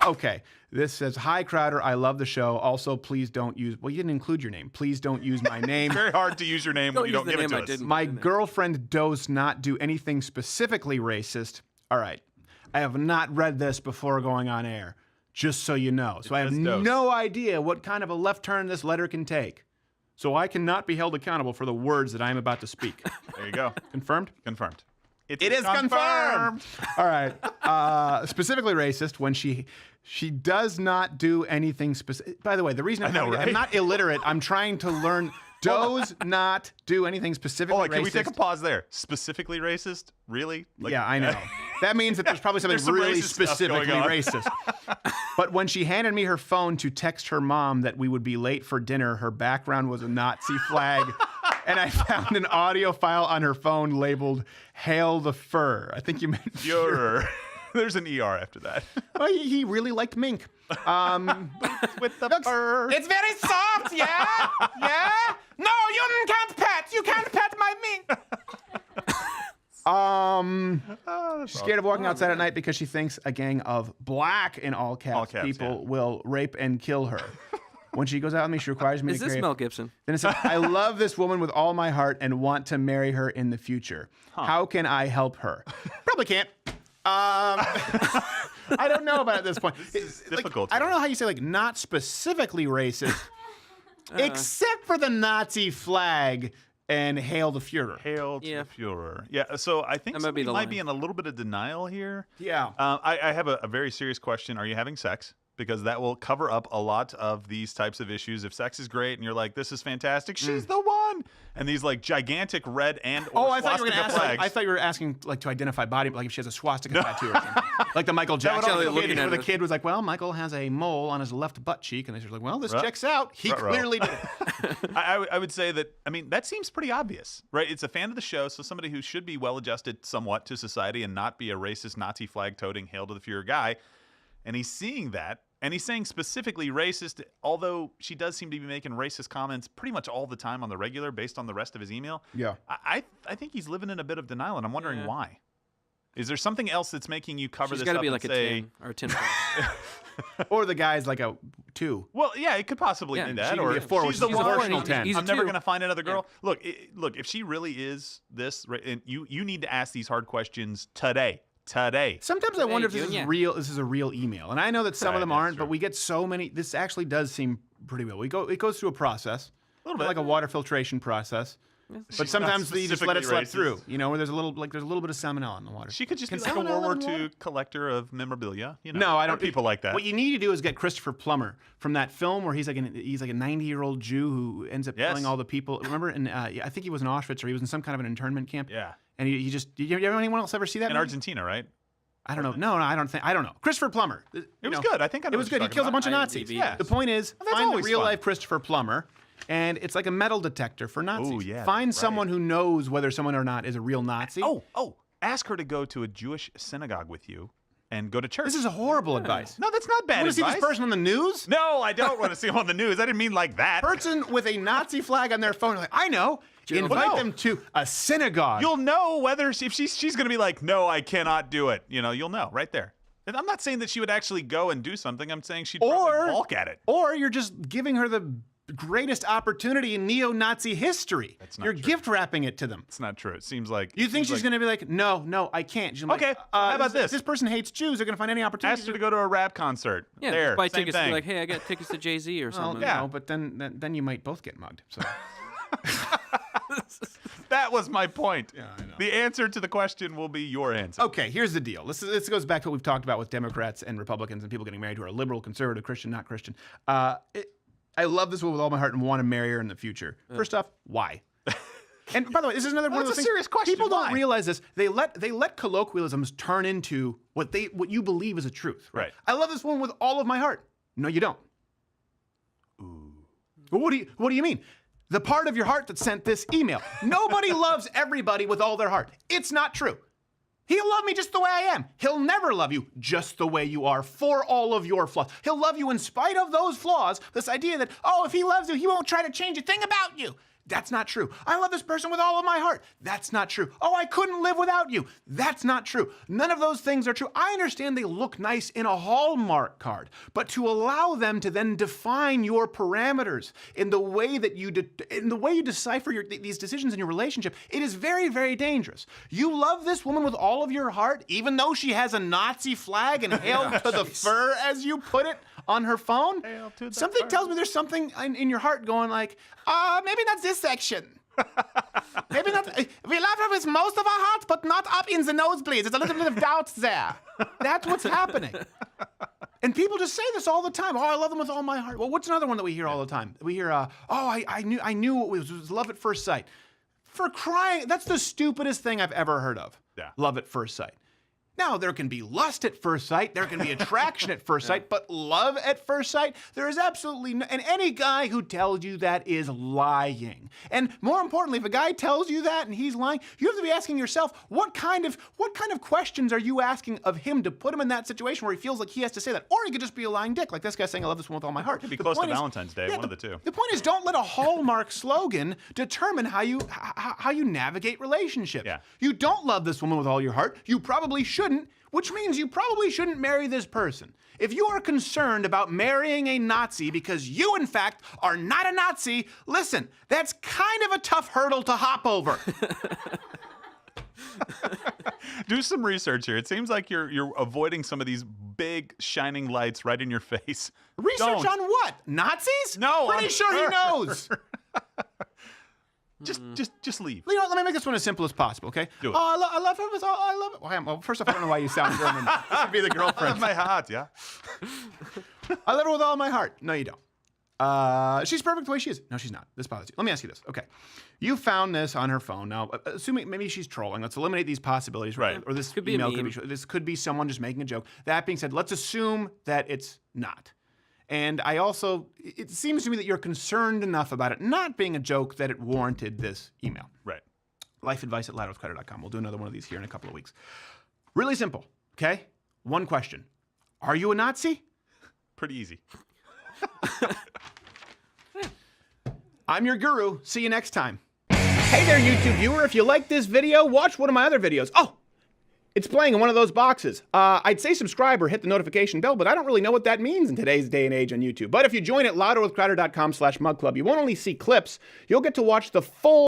Okay. This says, hi, Crowder. I love the show. Also, please don't use... Well, you didn't include your name. Please don't use my name. It's very hard to use your name when you don't give it to us. My girlfriend does not do anything specifically racist. All right. I have not read this before going on air, just so you know. So I have no idea what kind of a left turn this letter can take. So I cannot be held accountable for the words that I am about to speak. There you go. Confirmed? Confirmed. It is confirmed. All right. Specifically racist when she does not do anything specific. By the way, the reason I'm not illiterate, I'm trying to learn. Does not do anything specifically racist. Can we take a pause there? Specifically racist? Really? Yeah, I know. That means that there's probably something really specifically racist. But when she handed me her phone to text her mom that we would be late for dinner, her background was a Nazi flag. And I found an audio file on her phone labeled "Hail the Fur." I think you meant Führer. There's an ER after that. Well, he really liked mink. With the fur. It's very soft, yeah? Yeah? No, you can't pet. You can't pet my mink. She's scared of walking outside at night because she thinks a gang of black, in all caps people will rape and kill her. When she goes out with me, she requires me to Is this Mel Gibson? Then it says, I love this woman with all my heart and want to marry her in the future. How can I help her? Probably can't. I don't know about it at this point. It's difficult. I don't know how you say, not specifically racist, except for the Nazi flag and Hail the Führer. Hail to the Führer. Yeah, so I think somebody might be in a little bit of denial here. Yeah. I have a very serious question. Are you having sex? Because that will cover up a lot of these types of issues. If sex is great and you're like, this is fantastic, she's the one. And these gigantic red and I thought you were going to ask. I thought you were asking to identify body, like if she has a swastika tattoo or something. Like the Michael Jackson kid, where the kid was like, well, Michael has a mole on his left butt cheek, and they were like, well, this checks out. He clearly did. I would say that. I mean, that seems pretty obvious, right? It's a fan of the show, so somebody who should be well adjusted somewhat to society and not be a racist Nazi flag toting Hail to the Führer guy, and he's seeing that. And he's saying specifically racist, although she does seem to be making racist comments pretty much all the time on the regular based on the rest of his email. Yeah. I think he's living in a bit of denial, and I'm wondering why. Is there something else that's making you cover this up and say... She's got to be like a 10 or a 10. Or the guy's like a 2. Well, yeah, it could possibly be that. Or a 4, she's the emotional 10. I'm never going to find another girl. Yeah. Look, if she really is this, and you need to ask these hard questions today. Sometimes I wonder if this is real. This is a real email, and I know that some of them aren't. But we get so many. This actually does seem pretty real. It goes through a process, a little bit like a water filtration process. But sometimes you just let it slip through. Where there's a little bit of salmonella in the water. She could just be like a World War II collector of memorabilia. No, I don't. People like that. What you need to do is get Christopher Plummer from that film where he's like a 90-year-old Jew who ends up killing all the people. Remember? And I think he was in Auschwitz or he was in some kind of an internment camp. Yeah. And he just. Did anyone else ever see that? In Argentina, right? I don't know. No, I don't know. Christopher Plummer. It was good. I think I know. It was good. He kills a bunch of Nazis. Yeah. The point is, find the real life Christopher Plummer. And it's like a metal detector for Nazis. Oh, yeah. Find someone who knows whether someone or not is a real Nazi. Ask her to go to a Jewish synagogue with you and go to church. This is a horrible advice. No, that's not bad advice. You want to see this person on the news? No, I don't want to see him on the news. I didn't mean like that. Person with a Nazi flag on their phone. Like, I know. Invite them to a synagogue. You'll know whether if she's going to be like, no, I cannot do it. You'll know right there. And I'm not saying that she would actually go and do something. I'm saying she'd probably balk at it. Or you're just giving her the greatest opportunity in neo-Nazi history. That's not You're true. gift wrapping it to them. It's not true. It seems like... You think she's going to be like, no, I can't. She's okay, like, how about this? If this person hates Jews, they're going to find any opportunity. Ask her to go to a rap concert. Yeah, there, buy same tickets thing. to be like, hey, I got tickets to Jay-Z or something. Yeah, but then you might both get mugged. So. That was my point. Yeah, I know. The answer to the question will be your answer. Okay, here's the deal. This goes back to what we've talked about with Democrats and Republicans and people getting married who are liberal, conservative, Christian, not Christian. I love this woman with all my heart and want to marry her in the future. First off, why? And by the way, this is another one of those things. Serious question. People don't realize this. They let colloquialisms turn into what you believe is a truth. Right. I love this woman with all of my heart. No, you don't. Ooh. What do you mean? The part of your heart that sent this email. Nobody loves everybody with all their heart. It's not true. He'll love me just the way I am. He'll never love you just the way you are for all of your flaws. He'll love you in spite of those flaws. This idea that, if he loves you, he won't try to change a thing about you. That's not true. I love this person with all of my heart. That's not true. Oh, I couldn't live without you. That's not true. None of those things are true. I understand they look nice in a Hallmark card, but to allow them to then define your parameters in the way that you decipher these decisions in your relationship, it is very, very dangerous. You love this woman with all of your heart, even though she has a Nazi flag and hail to the fur, as you put it, on her phone. Something tells me there's something in your heart going like, maybe not this section. Maybe not. We love her with most of our hearts, but not up in the nosebleeds. There's a little bit of doubt there. That's what's happening. And people just say this all the time. Oh, I love them with all my heart. Well, what's another one that we hear all the time? We hear, I knew it was love at first sight. For crying, that's the stupidest thing I've ever heard of. Yeah. Love at first sight. Now, there can be lust at first sight, there can be attraction at first sight, but love at first sight, there is absolutely no, and any guy who tells you that is lying. And more importantly, if a guy tells you that and he's lying, you have to be asking yourself, what kind of questions are you asking of him to put him in that situation where he feels like he has to say that? Or he could just be a lying dick, like this guy saying, I love this one with all my heart. Could be close to Valentine's Day, one of the two. The point is, don't let a Hallmark slogan determine how you navigate relationships. Yeah. You don't love this woman with all your heart. You probably shouldn't, which means you probably shouldn't marry this person. If you are concerned about marrying a Nazi because you, in fact, are not a Nazi, listen, that's kind of a tough hurdle to hop over. Do some research here. It seems like you're avoiding some of these big shining lights right in your face. Research on what? Nazis? No, Pretty sure he knows. Just leave. You know, let me make this one as simple as possible, okay? Do it. Oh, I love her with all, I love it. Well, first off, I don't know why you sound German. This would be the girlfriend. My heart, yeah. I love her with all my heart. No, you don't. She's perfect the way she is. No, she's not. This bothers you. Let me ask you this. Okay. You found this on her phone. Now, assuming maybe she's trolling. Let's eliminate these possibilities. Right. Or this Could be a email meme. this could be someone just making a joke. That being said, let's assume that it's not. And it seems to me that you're concerned enough about it not being a joke that it warranted this email. Right. LifeAdvice at LifeAdvice.com. We'll do another one of these here in a couple of weeks. Really simple, okay? One question. Are you a Nazi? Pretty easy. I'm your guru. See you next time. Hey there, YouTube viewer. If you like this video, watch one of my other videos. Oh, it's playing in one of those boxes. I'd say subscribe or hit the notification bell, but I don't really know what that means in today's day and age on YouTube. But if you join at louderwithcrowder.com/mugclub, you won't only see clips, you'll get to watch the full